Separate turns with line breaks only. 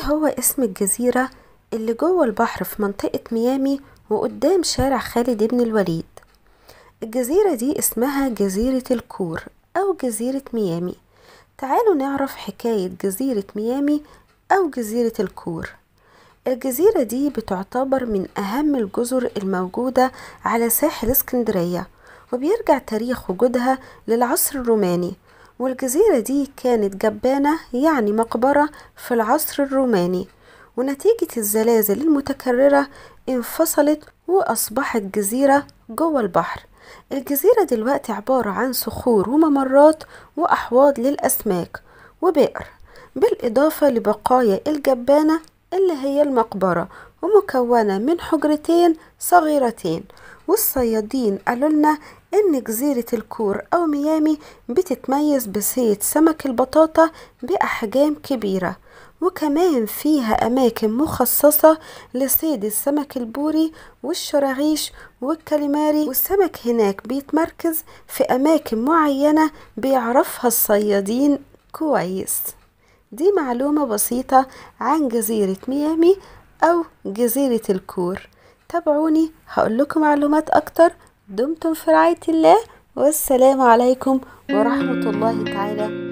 هو اسم الجزيرة اللي جوه البحر في منطقة ميامي وقدام شارع خالد بن الوليد. الجزيرة دي اسمها جزيرة الكور أو جزيرة ميامي. تعالوا نعرف حكاية جزيرة ميامي أو جزيرة الكور. الجزيرة دي بتعتبر من أهم الجزر الموجودة على ساحل اسكندرية، وبيرجع تاريخ وجودها للعصر الروماني، والجزيرة دي كانت جبانة يعني مقبرة في العصر الروماني، ونتيجة الزلازل المتكررة انفصلت وأصبحت جزيرة جوه البحر. الجزيرة دلوقتي عبارة عن صخور وممرات وأحواض للأسماك وبئر، بالإضافة لبقايا الجبانة اللي هي المقبرة، ومكونة من حجرتين صغيرتين. والصيادين قالولنا إن جزيرة الكور أو ميامي بتتميز بصيد سمك البطاطا بأحجام كبيرة، وكمان فيها أماكن مخصصة لصيد السمك البوري والشراغيش والكاليماري، والسمك هناك بيتمركز في أماكن معينة بيعرفها الصيادين كويس. دي معلومة بسيطة عن جزيرة ميامي أو جزيرة الكور. تابعوني هقول لكم معلومات أكتر. دمتم في رعاية الله، والسلام عليكم ورحمة الله تعالى